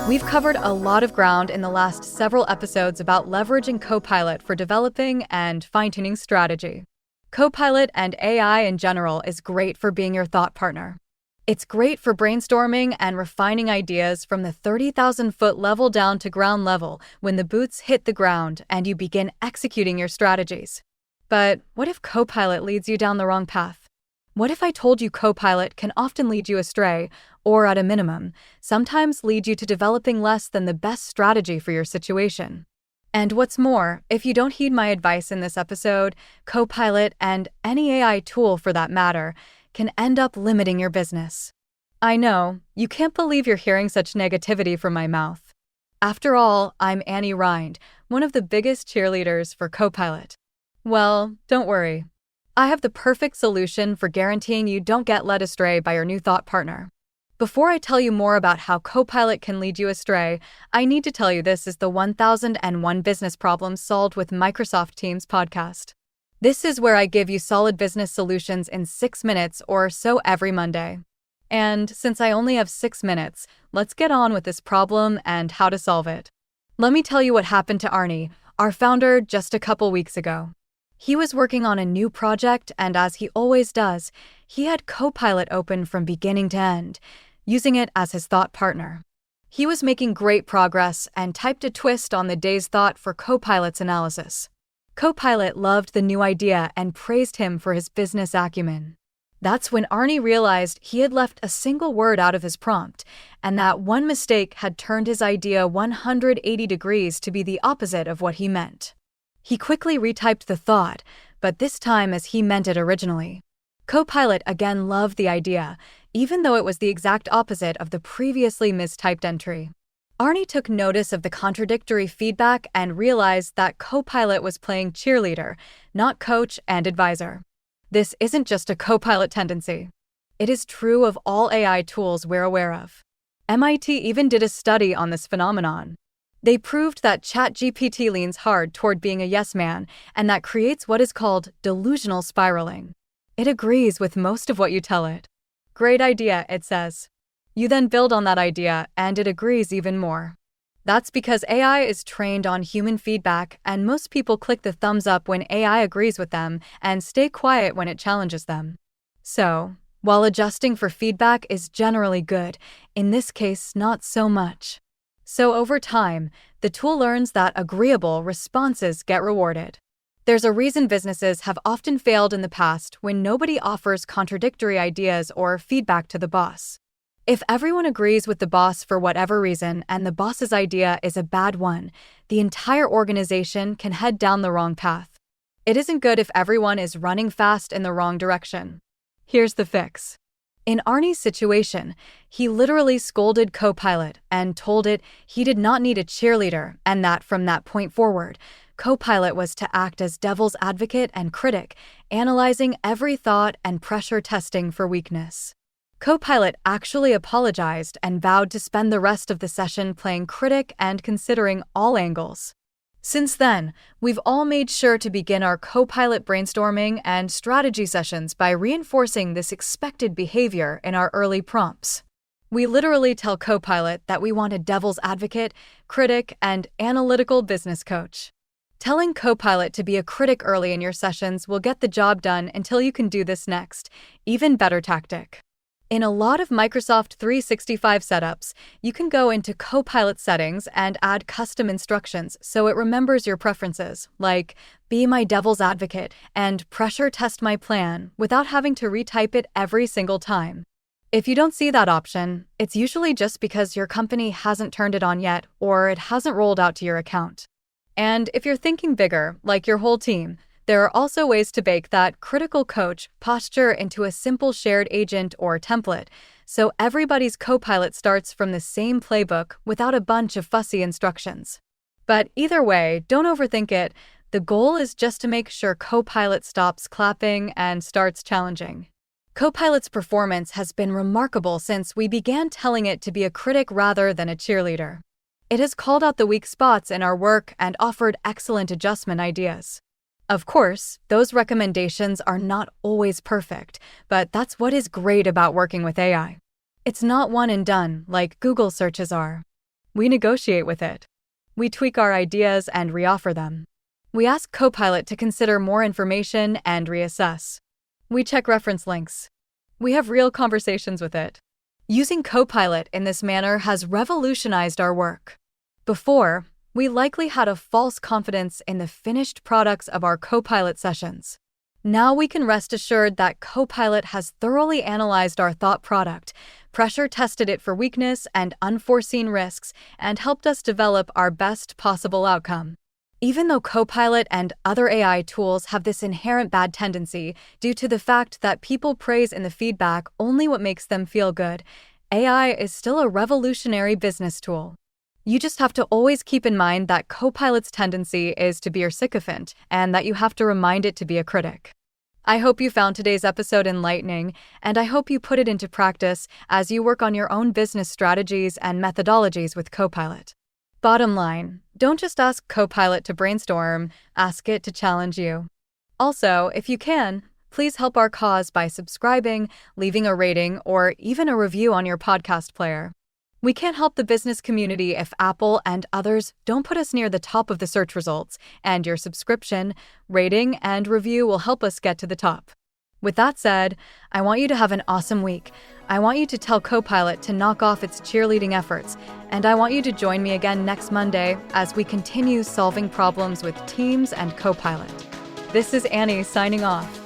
We've covered a lot of ground in the last several episodes about leveraging Copilot for developing and fine-tuning strategy. Copilot and AI in general is great for being your thought partner. It's great for brainstorming and refining ideas from the 30,000-foot level down to ground level when the boots hit the ground and you begin executing your strategies. But what if Copilot leads you down the wrong path? What if I told you Copilot can often lead you astray, or at a minimum, sometimes lead you to developing less than the best strategy for your situation? And what's more, if you don't heed my advice in this episode, Copilot, and any AI tool for that matter, can end up limiting your business. I know, you can't believe you're hearing such negativity from my mouth. After all, I'm Annie Rind, one of the biggest cheerleaders for Copilot. Well, don't worry. I have the perfect solution for guaranteeing you don't get led astray by your new thought partner. Before I tell you more about how Copilot can lead you astray, I need to tell you this is the 1001 Business Problems Solved with Microsoft Teams podcast. This is where I give you solid business solutions in 6 minutes or so every Monday. And since I only have 6 minutes, let's get on with this problem and how to solve it. Let me tell you what happened to Arnie, our founder, just a couple weeks ago. He was working on a new project, and as he always does, he had Copilot open from beginning to end, using it as his thought partner. He was making great progress and typed a twist on the day's thought for Copilot's analysis. Copilot loved the new idea and praised him for his business acumen. That's when Arnie realized he had left a single word out of his prompt, and that one mistake had turned his idea 180 degrees to be the opposite of what he meant. He quickly retyped the thought, but this time as he meant it originally. Copilot again loved the idea, even though it was the exact opposite of the previously mistyped entry. Arnie took notice of the contradictory feedback and realized that Copilot was playing cheerleader, not coach and advisor. This isn't just a Copilot tendency. It is true of all AI tools we're aware of. MIT even did a study on this phenomenon. They proved that ChatGPT leans hard toward being a yes man, and that creates what is called delusional spiraling. It agrees with most of what you tell it. Great idea, it says. You then build on that idea, and it agrees even more. That's because AI is trained on human feedback, and most people click the thumbs up when AI agrees with them and stay quiet when it challenges them. So, while adjusting for feedback is generally good, in this case, not so much. So over time, the tool learns that agreeable responses get rewarded. There's a reason businesses have often failed in the past when nobody offers contradictory ideas or feedback to the boss. If everyone agrees with the boss for whatever reason and the boss's idea is a bad one, the entire organization can head down the wrong path. It isn't good if everyone is running fast in the wrong direction. Here's the fix. In Arnie's situation, he literally scolded Copilot and told it he did not need a cheerleader and that from that point forward, Copilot was to act as devil's advocate and critic, analyzing every thought and pressure testing for weakness. Copilot actually apologized and vowed to spend the rest of the session playing critic and considering all angles. Since then, we've all made sure to begin our Copilot brainstorming and strategy sessions by reinforcing this expected behavior in our early prompts. We literally tell Copilot that we want a devil's advocate, critic, and analytical business coach. Telling Copilot to be a critic early in your sessions will get the job done until you can do this next, even better tactic. In a lot of Microsoft 365 setups, you can go into Copilot settings and add custom instructions so it remembers your preferences, like be my devil's advocate and pressure test my plan without having to retype it every single time. If you don't see that option, it's usually just because your company hasn't turned it on yet or it hasn't rolled out to your account. And if you're thinking bigger, like your whole team, there are also ways to bake that critical coach posture into a simple shared agent or template, so everybody's Copilot starts from the same playbook without a bunch of fussy instructions. But either way, don't overthink it. The goal is just to make sure Copilot stops clapping and starts challenging. Copilot's performance has been remarkable since we began telling it to be a critic rather than a cheerleader. It has called out the weak spots in our work and offered excellent adjustment ideas. Of course, those recommendations are not always perfect, but that's what is great about working with AI. It's not one and done like Google searches are. We negotiate with it. We tweak our ideas and reoffer them. We ask Copilot to consider more information and reassess. We check reference links. We have real conversations with it. Using Copilot in this manner has revolutionized our work. Before, we likely had a false confidence in the finished products of our Copilot sessions. Now we can rest assured that Copilot has thoroughly analyzed our thought product, pressure tested it for weakness and unforeseen risks, and helped us develop our best possible outcome. Even though Copilot and other AI tools have this inherent bad tendency due to the fact that people praise in the feedback only what makes them feel good, AI is still a revolutionary business tool. You just have to always keep in mind that Copilot's tendency is to be your sycophant and that you have to remind it to be a critic. I hope you found today's episode enlightening, and I hope you put it into practice as you work on your own business strategies and methodologies with Copilot. Bottom line, don't just ask Copilot to brainstorm, ask it to challenge you. Also, if you can, please help our cause by subscribing, leaving a rating, or even a review on your podcast player. We can't help the business community if Apple and others don't put us near the top of the search results, and your subscription, rating, and review will help us get to the top. With that said, I want you to have an awesome week. I want you to tell Copilot to knock off its cheerleading efforts, and I want you to join me again next Monday as we continue solving problems with Teams and Copilot. This is Annie signing off.